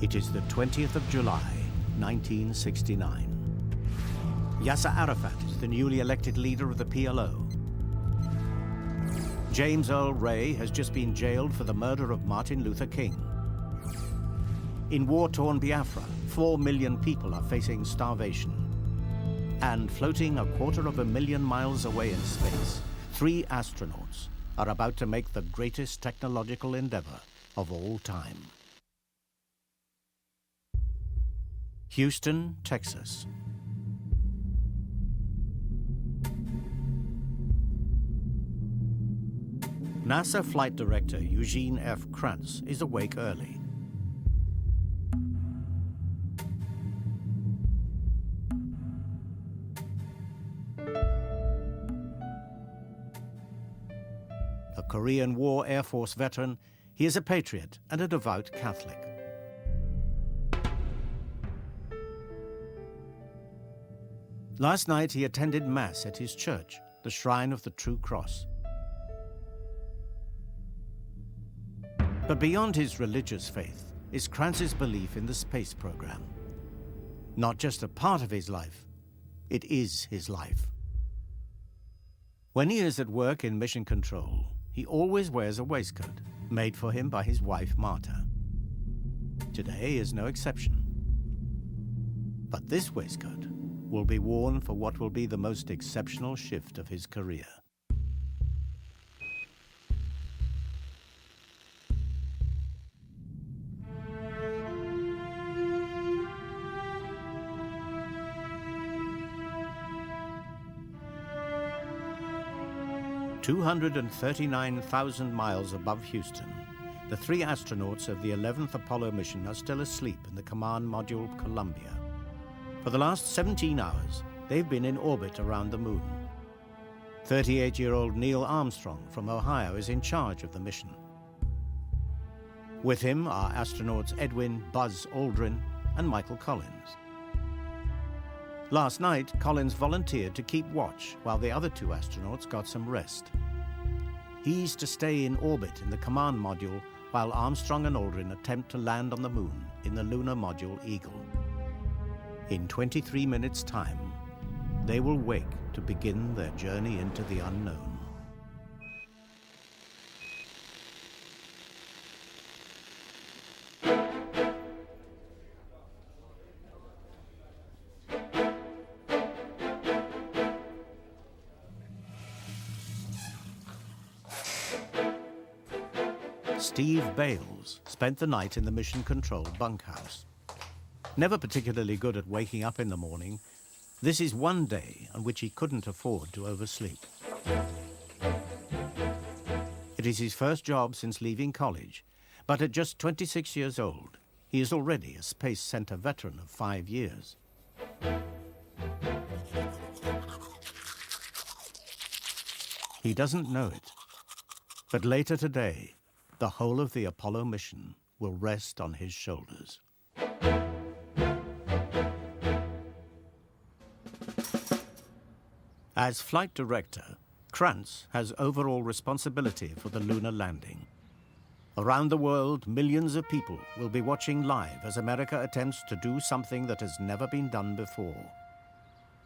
It is the 20th of July, 1969. Yasser Arafat is the newly elected leader of the PLO. James Earl Ray has just been jailed for the murder of Martin Luther King. In war-torn Biafra, 4 million people are facing starvation. And floating 250,000 miles away in space, 3 astronauts are about to make the greatest technological endeavor of all time. Houston, Texas. NASA Flight Director Eugene F. Kranz is awake early. A Korean War Air Force veteran, he is a patriot and a devout Catholic. Last night he attended Mass at his church, the Shrine of the True Cross. But beyond his religious faith is Kranz's belief in the space program. Not just a part of his life, it is his life. When he is at work in mission control, he always wears a waistcoat, made for him by his wife, Marta. Today is no exception. But this waistcoat will be worn for what will be the most exceptional shift of his career. "239,000 miles above Houston, the 3 astronauts of the 11th Apollo mission are still asleep in the command module Columbia. For the last 17 hours, they've been in orbit around the moon. 38-year-old Neil Armstrong from Ohio is in charge of the mission. With him are astronauts Edwin Buzz Aldrin and Michael Collins. Last night, Collins volunteered to keep watch while the other 2 astronauts got some rest. He's to stay in orbit in the command module while Armstrong and Aldrin attempt to land on the moon in the lunar module Eagle. In 23 minutes' time, they will wake to begin their journey into the unknown. Steve Bales spent the night in the mission control bunkhouse. Never particularly good at waking up in the morning, this is one day on which he couldn't afford to oversleep. It is his first job since leaving college, but at just 26 years old, he is already a Space Center veteran of 5 years. He doesn't know it, but later today, the whole of the Apollo mission will rest on his shoulders. As flight director, Kranz has overall responsibility for the lunar landing. Around the world, millions of people will be watching live as America attempts to do something that has never been done before.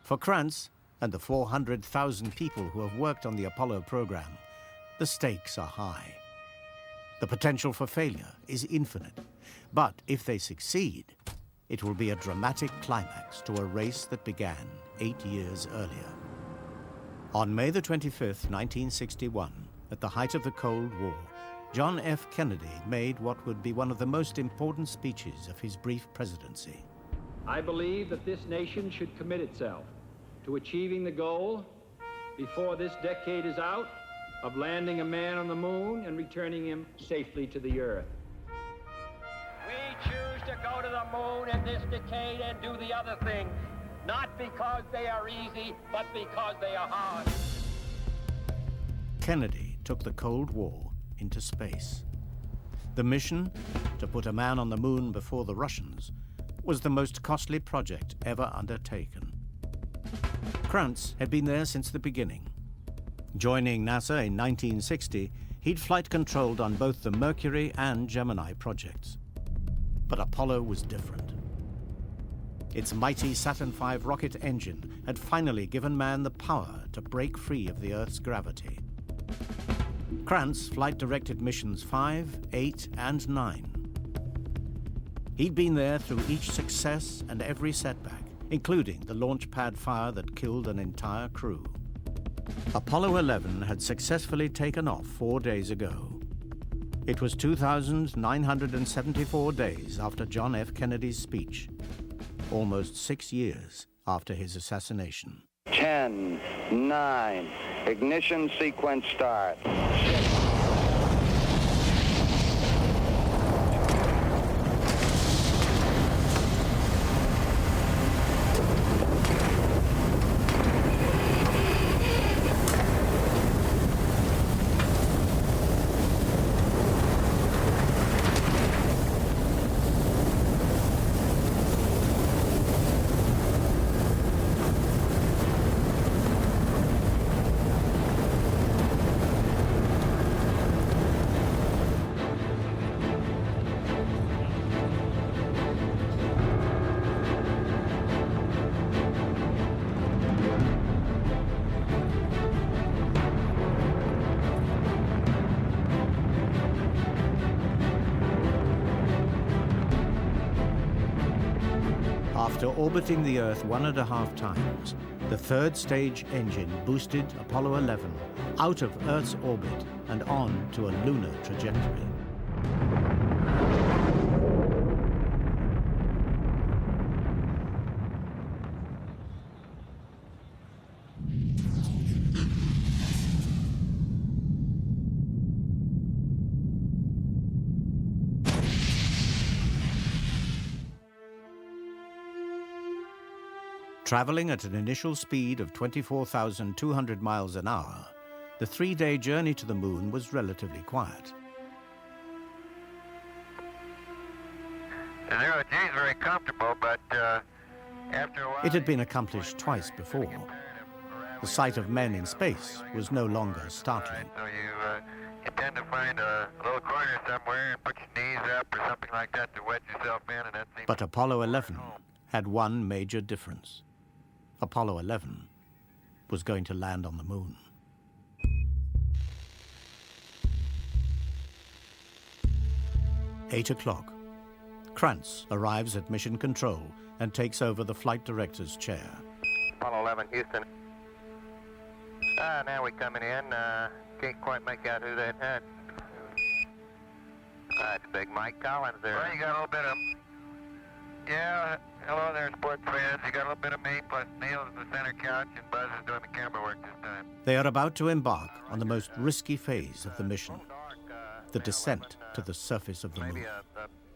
For Kranz and the 400,000 people who have worked on the Apollo program, the stakes are high. The potential for failure is infinite, but if they succeed, it will be a dramatic climax to a race that began 8 years earlier. On May the 25th, 1961, at the height of the Cold War, John F. Kennedy made what would be one of the most important speeches of his brief presidency. I believe that this nation should commit itself to achieving the goal, before this decade is out, of landing a man on the moon and returning him safely to the Earth. We choose to go to the moon in this decade and do the other things, not because they are easy, but because they are hard. Kennedy took the Cold War into space. The mission, to put a man on the moon before the Russians, was the most costly project ever undertaken. Kranz had been there since the beginning. Joining NASA in 1960, he'd flight controlled on both the Mercury and Gemini projects. But Apollo was different. Its mighty Saturn V rocket engine had finally given man the power to break free of the Earth's gravity. Krantz flight-directed missions 5, 8, and 9. He'd been there through each success and every setback, including the launch pad fire that killed an entire crew. Apollo 11 had successfully taken off 4 days ago. It was 2,974 days after John F. Kennedy's speech, almost 6 years after his assassination. 10, 9, ignition sequence start. After orbiting the Earth 1.5 times, the third stage engine boosted Apollo 11 out of Earth's orbit and on to a lunar trajectory. Traveling at an initial speed of 24,200 miles an hour, the 3-day journey to the moon was relatively quiet. The zero G is very comfortable, but after a while... It had been accomplished twice before. The sight of men in space was no longer startling. So you tend to find a little corner somewhere and put your knees up or something like that to wedge yourself in, and that seems... But Apollo 11 had one major difference. Apollo 11 was going to land on the moon. Eight o'clock. Krantz arrives at Mission Control and takes over the flight director's chair. Apollo 11, Houston. Now we're coming in. Can't quite make out who that had. It's Big Mike Collins there. Well, you got a little bit of... Yeah, hello there, sports fans. You got a little bit of me, plus Neil's in the center couch, and Buzz is doing the camera work this time. They are about to embark on the most risky phase of the mission, the descent to the surface of the moon. Maybe a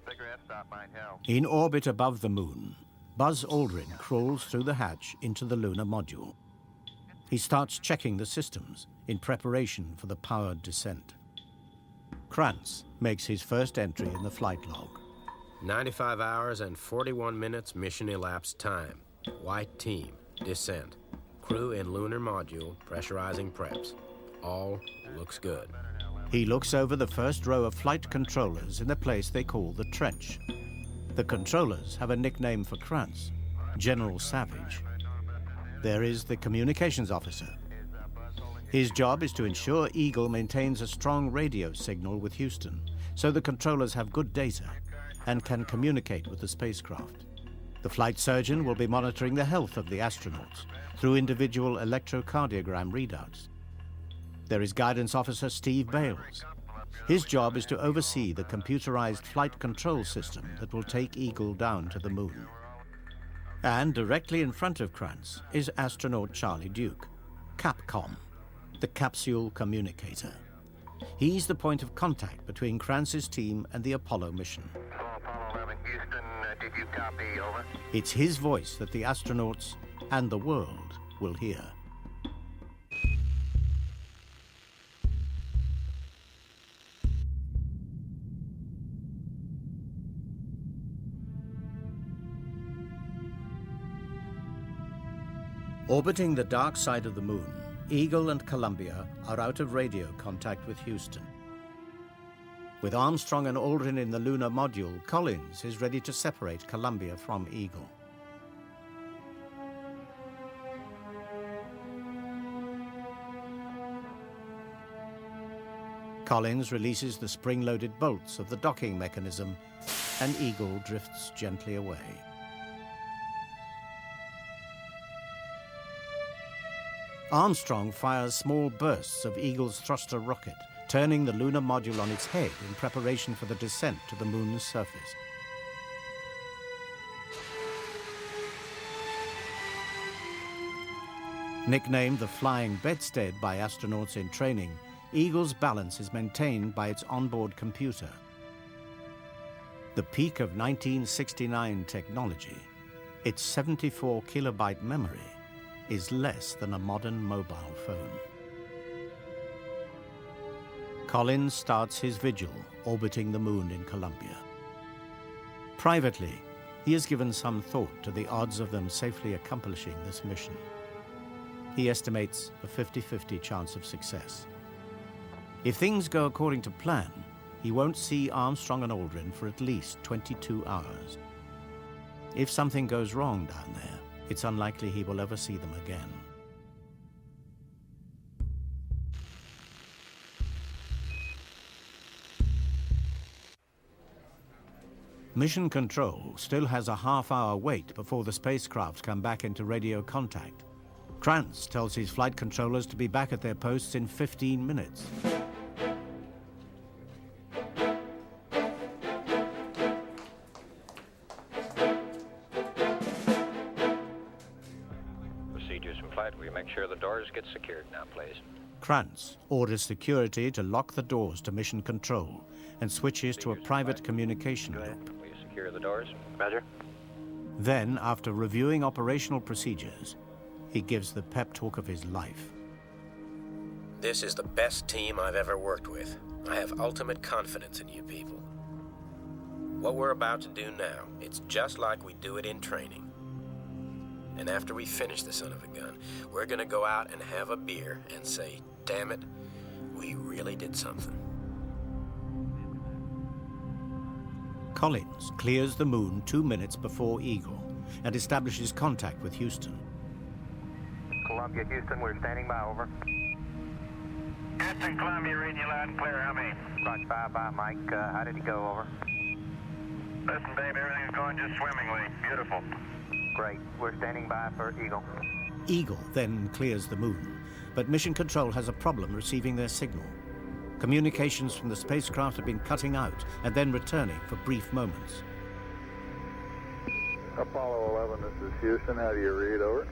bigger f-stop might help. In orbit above the moon, Buzz Aldrin crawls through the hatch into the lunar module. He starts checking the systems in preparation for the powered descent. Krantz makes his first entry in the flight log. 95 hours and 41 minutes mission elapsed time. White team, descent. Crew in lunar module, pressurizing preps. All looks good. He looks over the first row of flight controllers in the place they call the trench. The controllers have a nickname for Krantz, General Savage. There is the communications officer. His job is to ensure Eagle maintains a strong radio signal with Houston, so the controllers have good data and can communicate with the spacecraft. The flight surgeon will be monitoring the health of the astronauts through individual electrocardiogram readouts. There is Guidance Officer Steve Bales. His job is to oversee the computerized flight control system that will take Eagle down to the moon. And directly in front of Krantz is astronaut Charlie Duke, Capcom, the capsule communicator. He's the point of contact between Krantz's team and the Apollo mission. Apollo 11, Houston, did you copy? Over. It's his voice that the astronauts and the world will hear. Orbiting the dark side of the moon, Eagle and Columbia are out of radio contact with Houston. With Armstrong and Aldrin in the lunar module, Collins is ready to separate Columbia from Eagle. Collins releases the spring-loaded bolts of the docking mechanism, and Eagle drifts gently away. Armstrong fires small bursts of Eagle's thruster rocket, turning the lunar module on its head in preparation for the descent to the moon's surface. Nicknamed the Flying Bedstead by astronauts in training, Eagle's balance is maintained by its onboard computer. The peak of 1969 technology, its 74 kilobyte memory, is less than a modern mobile phone. Collins starts his vigil orbiting the moon in Columbia. Privately, he has given some thought to the odds of them safely accomplishing this mission. He estimates a 50-50 chance of success. If things go according to plan, he won't see Armstrong and Aldrin for at least 22 hours. If something goes wrong down there, it's unlikely he will ever see them again. Mission Control still has a half-hour wait before the spacecraft come back into radio contact. Krantz tells his flight controllers to be back at their posts in 15 minutes. Procedures in flight. Will you make sure the doors get secured now, please? Krantz orders security to lock the doors to Mission Control and switches to a private communication loop. Will you secure the doors? Roger. Then, after reviewing operational procedures, he gives the pep talk of his life. This is the best team I've ever worked with. I have ultimate confidence in you people. What we're about to do now, it's just like we do it in training. And after we finish the son of a gun, we're gonna go out and have a beer and say, damn it, we really did something. Collins clears the moon 2 minutes before Eagle and establishes contact with Houston. Columbia, Houston, we're standing by, over. Houston, Columbia, reading you loud and clear. How many? Roger, bye, Mike. How did he go, over? Listen, Dave, everything's going just swimmingly. Beautiful. Great. We're standing by for Eagle. Eagle then clears the moon, but Mission Control has a problem receiving their signal. Communications from the spacecraft have been cutting out and then returning for brief moments. Apollo 11, this is Houston. How do you read, over?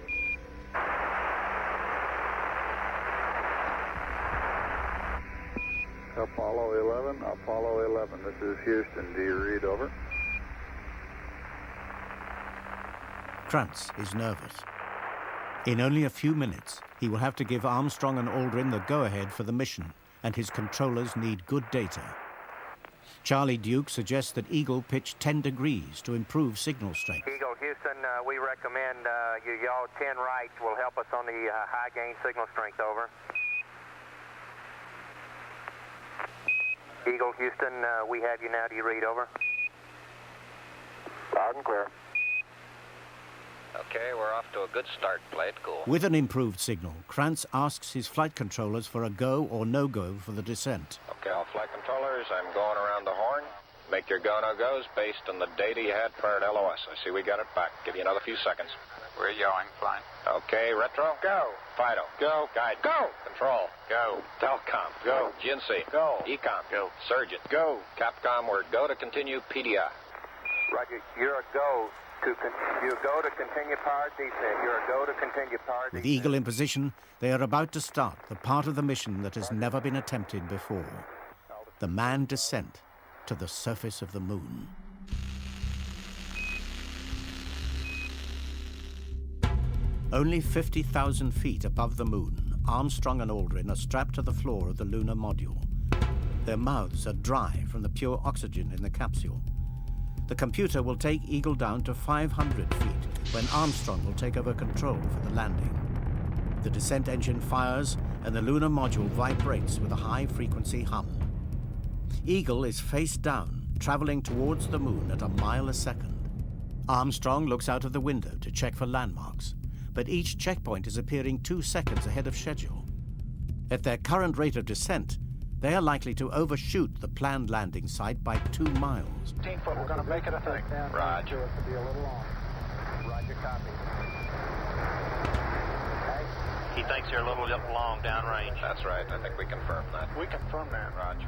Apollo 11, this is Houston. Do you read, over? Krantz is nervous. In only a few minutes, he will have to give Armstrong and Aldrin the go-ahead for the mission, and his controllers need good data. Charlie Duke suggests that Eagle pitch 10 degrees to improve signal strength. Eagle, Houston, we recommend you yaw 10 right will help us on the high gain signal strength, over. Eagle, Houston, we have you now. Do you read, over? Loud and clear. Okay, we're off to a good start. Play it cool. With an improved signal, Krantz asks his flight controllers for a go or no-go for the descent. Okay, all flight controllers, I'm going around the horn. Make your go-no-goes based on the data you had prior to LOS. I see we got it back. Give you another few seconds. We're yawing, flying. Okay, retro, go. Fido, go. Guide, go. Control, go. Telcom, go. GNC, go. Ecom, go. Surgeon, go. Capcom, we're go to continue PDI. Roger, you're a go. You go to continue power descent. You're a go to continue power descent. With Eagle in position, they are about to start the part of the mission that has never been attempted before. The manned descent to the surface of the moon. Only 50,000 feet above the moon, Armstrong and Aldrin are strapped to the floor of the lunar module. Their mouths are dry from the pure oxygen in the capsule. The computer will take Eagle down to 500 feet when Armstrong will take over control for the landing. The descent engine fires and the lunar module vibrates with a high-frequency hum. Eagle is face down, traveling towards the moon at a mile a second. Armstrong looks out of the window to check for landmarks, but each checkpoint is appearing 2 seconds ahead of schedule. At their current rate of descent, they are likely to overshoot the planned landing site by 2 miles. 15 foot, we're going to make it a thing. Roger. It could be a little long. Roger, copy. He thinks you're a little long downrange. That's right. I think we confirm that. We confirm that, Roger.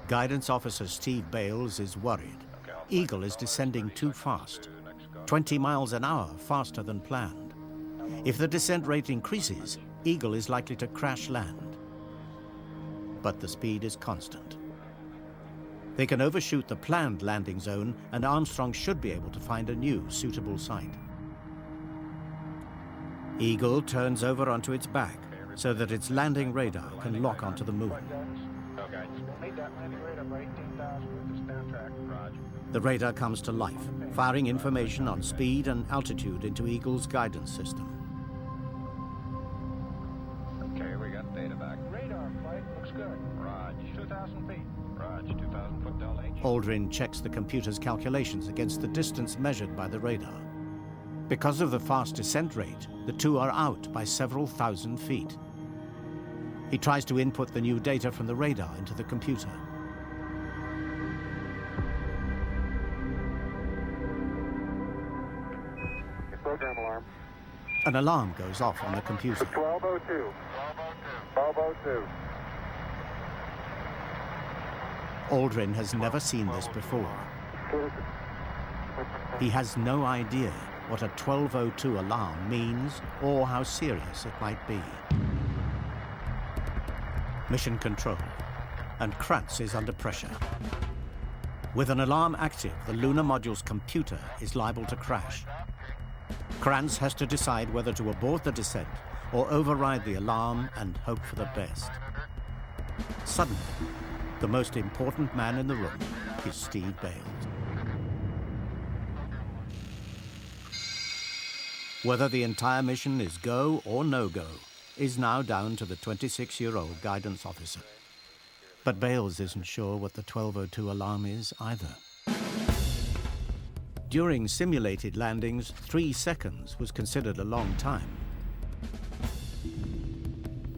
Guidance Officer Steve Bales is worried. Eagle is descending too fast, 20 miles an hour faster than planned. If the descent rate increases, Eagle is likely to crash land. But the speed is constant. They can overshoot the planned landing zone, and Armstrong should be able to find a new suitable site. Eagle turns over onto its back so that its landing radar can lock onto the moon. The radar comes to life, firing information on speed and altitude into Eagle's guidance system. Okay, we got data back. Radar flight looks good. Raj, 2,000 feet. Raj, 2,000 foot Del H. Aldrin checks the computer's calculations against the distance measured by the radar. Because of the fast descent rate, the two are out by several thousand feet. He tries to input the new data from the radar into the computer. Program alarm. An alarm goes off on the computer. 1202. 1202. Aldrin has never seen this before. He has no idea what a 1202 alarm means or how serious it might be. Mission control, and Krantz is under pressure. With an alarm active, the lunar module's computer is liable to crash. Krantz has to decide whether to abort the descent or override the alarm and hope for the best. Suddenly, the most important man in the room is Steve Bales. Whether the entire mission is go or no-go is now down to the 26-year-old guidance officer. But Bales isn't sure what the 1202 alarm is either. During simulated landings, 3 seconds was considered a long time.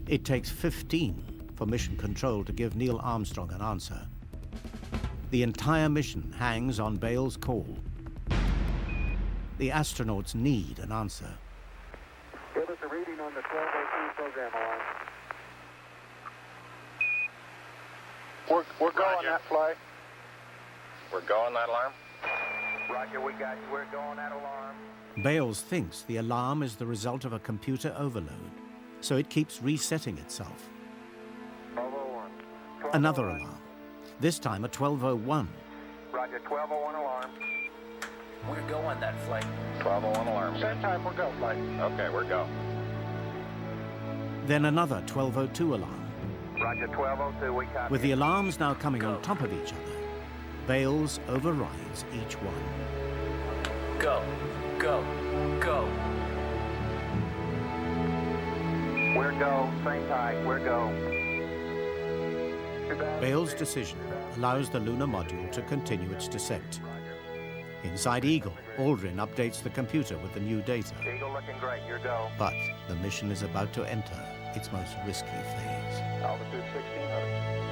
It takes 15 for mission control to give Neil Armstrong an answer. The entire mission hangs on Bales' call. The astronauts need an answer. Give us a reading on the 1202 program alarm. We're going that flight. We're going that alarm? Roger, we got you. We're going that alarm. Bales thinks the alarm is the result of a computer overload, so it keeps resetting itself. 1201. Another alarm, this time a 1201. Roger, 1201 alarm. We're going that flight. 1201 alarm. Same time, we're go flight. Okay, we're go. Then another 1202 alarm. Roger, 1202, we copy. With the alarms now coming on top of each other, Bales overrides each one. Go, go, go. We're go, same time, we're go. Bales' decision allows the lunar module to continue its descent. Inside Eagle, Aldrin updates the computer with the new data. Eagle looking great, you're go. But the mission is about to enter its most risky phase. Altitude 1600.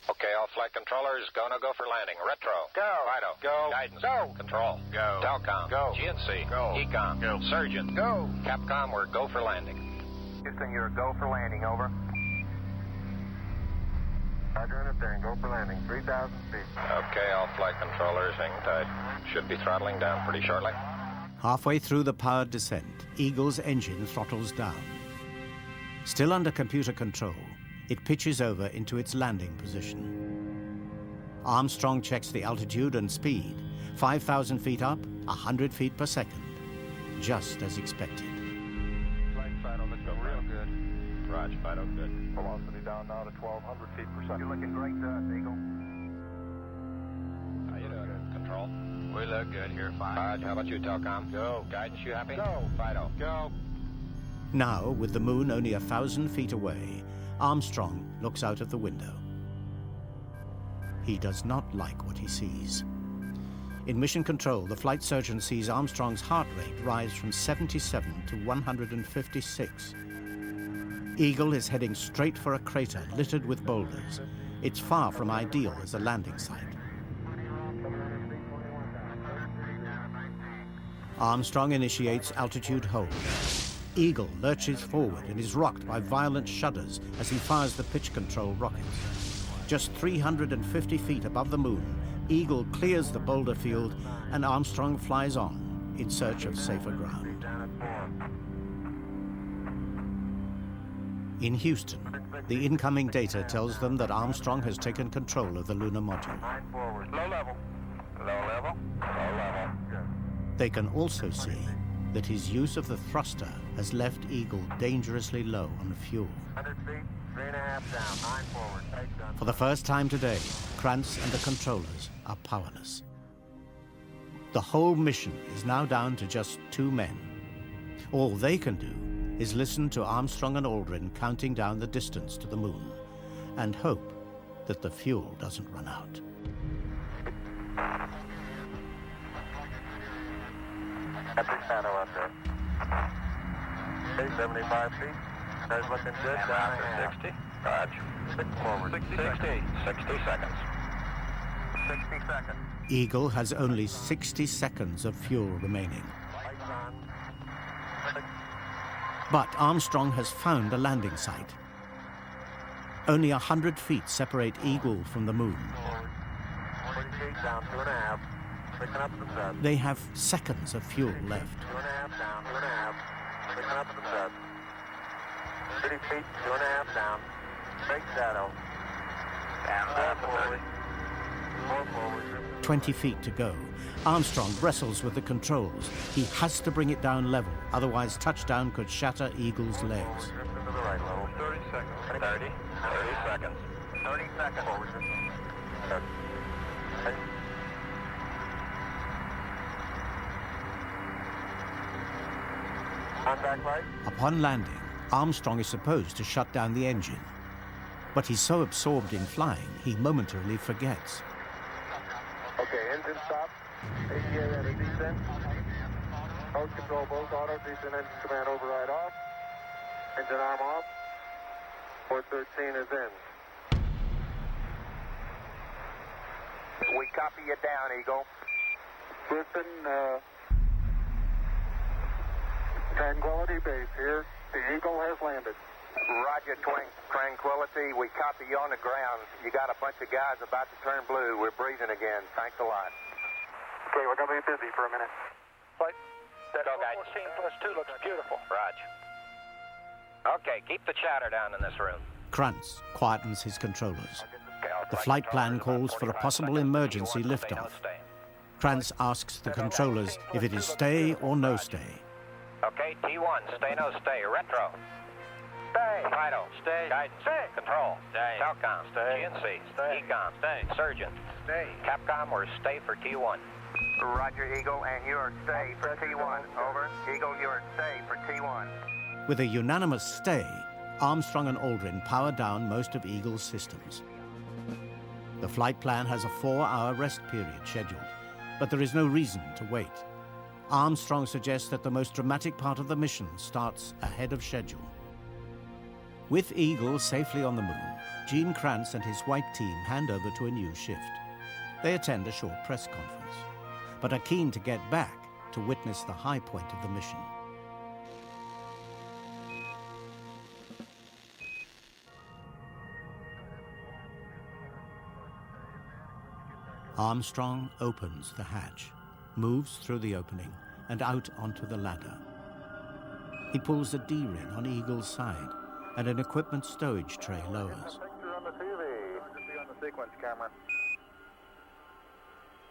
Okay, all flight controllers, go for landing. Retro. Go. Fido. Go. Guidance. Go. Control. Go. Telcom. Go. GNC. Go. Ecom. Go. Surgeon. Go. Capcom, we're go for landing. Houston, you're go for landing, over. Roger, understand. Go for landing. 3,000 feet. Okay, all flight controllers, hang tight. Should be throttling down pretty shortly. Halfway through the powered descent, Eagle's engine throttles down. Still under computer control, it pitches over into its landing position. Armstrong checks the altitude and speed. 5,000 feet up, 100 feet per second. Just as expected. Flight Fido, let's go real good. Roger, Fido, good. Velocity down now to 1,200 feet per second. You're looking great to us, Eagle. How you doing? Control? We look good here, fine. Roger, how about you, Telcom? Go. Guidance, you happy? Go. Fido. Go. Now, with the moon only 1,000 feet away, Armstrong looks out of the window. He does not like what he sees. In mission control, the flight surgeon sees Armstrong's heart rate rise from 77 to 156. Eagle is heading straight for a crater littered with boulders. It's far from ideal as a landing site. Armstrong initiates altitude hold. Eagle lurches forward and is rocked by violent shudders as he fires the pitch control rockets. Just 350 feet above the moon, Eagle clears the boulder field and Armstrong flies on in search of safer ground. In Houston, the incoming data tells them that Armstrong has taken control of the lunar module. Low level. Low level. Low level. They can also see that his use of the thruster has left Eagle dangerously low on fuel. 100 feet, 3.5 down, 9 forward. For the first time today, Krantz and the controllers are powerless. The whole mission is now down to just 2 men. All they can do is listen to Armstrong and Aldrin counting down the distance to the moon and hope that the fuel doesn't run out. Epic shadow up there. 75 feet. That's looking good. Down to 60. Roger. 6 forward. 60 seconds. 60 seconds. Eagle has only 60 seconds of fuel remaining. But Armstrong has found a landing site. Only 100 feet separate Eagle from the moon. 40 feet down, 2.5. Picking up some dust. They have seconds of fuel left. 2.5 down, 2.5. Picking up some dust. 30 feet, 2.5 down. Big shadow. Down, 4 forward. 4 forward. 20 feet to go. Armstrong wrestles with the controls. He has to bring it down level, otherwise touchdown could shatter Eagle's legs. Drift into the right level. 30 seconds. 30 seconds. 30 seconds. Forward. 30. Contact light. Upon landing, Armstrong is supposed to shut down the engine. But he's so absorbed in flying, he momentarily forgets. Okay, engine stop. ATA at a descent. Mode control both auto. Descent engine command override off. Engine arm off. 413 is in. We copy you down, Eagle. Houston, Tranquility base here. The Eagle has landed. Roger, Tranquility. We copy you on the ground. You got a bunch of guys about to turn blue. We're breathing again. Thanks a lot. Okay, we're going to be busy for a minute. Flight. That 14 plus 2 looks beautiful. Roger. Okay, keep the chatter down in this room. Krantz quietens his controllers. Okay, The flight plan calls for a possible emergency liftoff. Krantz asks the controllers if it is stay or no stay. Okay, T1, stay, no stay. Retro. Stay. Fido. Stay. Guidance. Stay. Control. Stay. Telcom. Stay. GNC. Stay. Ecom. Stay. Surgeon. Stay. Capcom, we're stay for T1. Roger, Eagle, and you are stay for T1. Over. Eagle, you are stay for T1. With a unanimous stay, Armstrong and Aldrin power down most of Eagle's systems. The flight plan has a 4-hour rest period scheduled, but there is no reason to wait. Armstrong suggests that the most dramatic part of the mission starts ahead of schedule. With Eagle safely on the moon, Gene Krantz and his white team hand over to a new shift. They attend a short press conference, but are keen to get back to witness the high point of the mission. Armstrong opens the hatch, moves through the opening and out onto the ladder. He pulls a D-ring on Eagle's side and an equipment stowage tray lowers. Picture on the TV. On the sequence camera.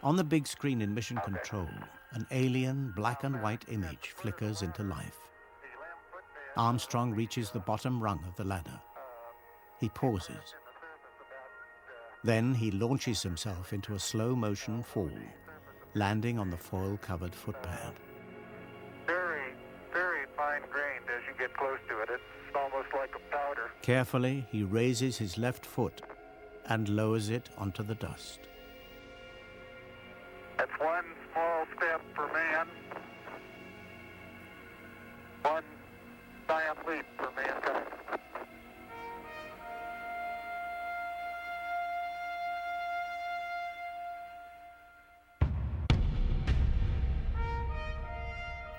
On the big screen in Mission Control, an alien black and white image flickers into life. Armstrong reaches the bottom rung of the ladder. He pauses. Then he launches himself into a slow-motion fall, landing on the foil-covered footpad. Very, very fine-grained as you get close to it. It's almost like a powder. Carefully, he raises his left foot and lowers it onto the dust. That's one small step for man, one giant leap for mankind.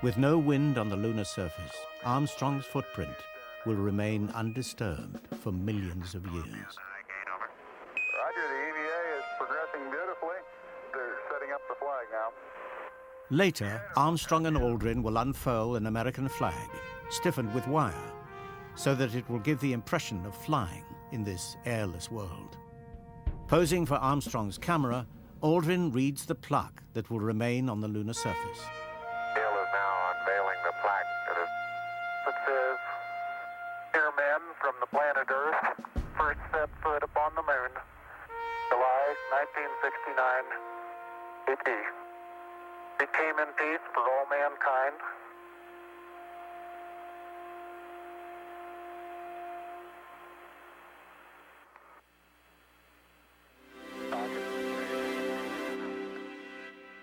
With no wind on the lunar surface, Armstrong's footprint will remain undisturbed for millions of years. Roger, the EVA is progressing beautifully. They're setting up the flag now. Later, Armstrong and Aldrin will unfurl an American flag, stiffened with wire, so that it will give the impression of flying in this airless world. Posing for Armstrong's camera, Aldrin reads the plaque that will remain on the lunar surface. Neil is now unveiling the plaque that says, "Here men from the planet Earth first set foot upon the moon, July 1969, AD. It came in peace for all mankind.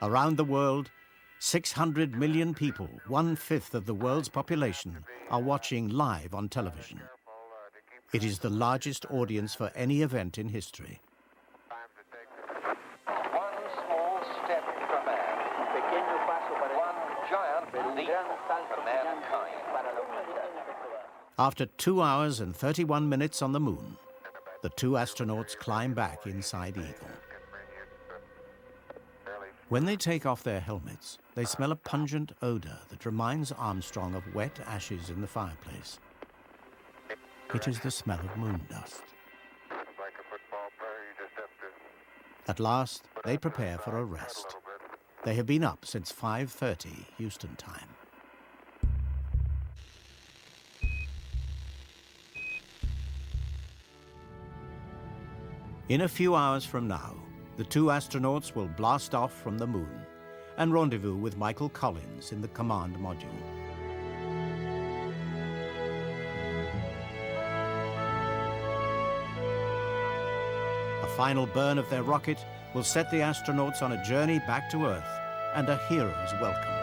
Around the world, 600 million people, 1/5 of the world's population, are watching live on television. It is the largest audience for any event in history. One small step for man, pequeno passo para one giant leap for mankind. After 2 hours and 31 minutes on the moon, the two astronauts climb back inside Eagle. When they take off their helmets, they smell a pungent odor that reminds Armstrong of wet ashes in the fireplace. It is the smell of moon dust. At last, they prepare for a rest. They have been up since 5:30 Houston time. In a few hours from now, the two astronauts will blast off from the moon and rendezvous with Michael Collins in the command module. A final burn of their rocket will set the astronauts on a journey back to Earth and a hero's welcome.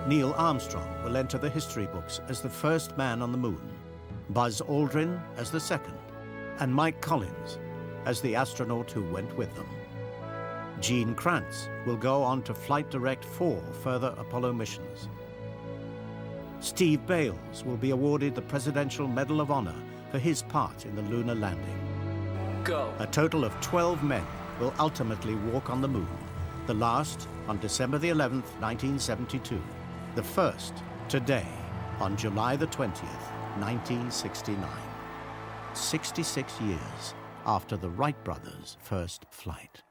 Neil Armstrong will enter the history books as the first man on the moon, Buzz Aldrin as the second, and Mike Collins as the astronaut who went with them. Gene Kranz will go on to flight direct 4 further Apollo missions. Steve Bales will be awarded the Presidential Medal of Honor for his part in the lunar landing. Go. A total of 12 men will ultimately walk on the moon, the last on December the 11th, 1972. The first today, on July the 20th, 1969. 66 years after the Wright brothers' first flight.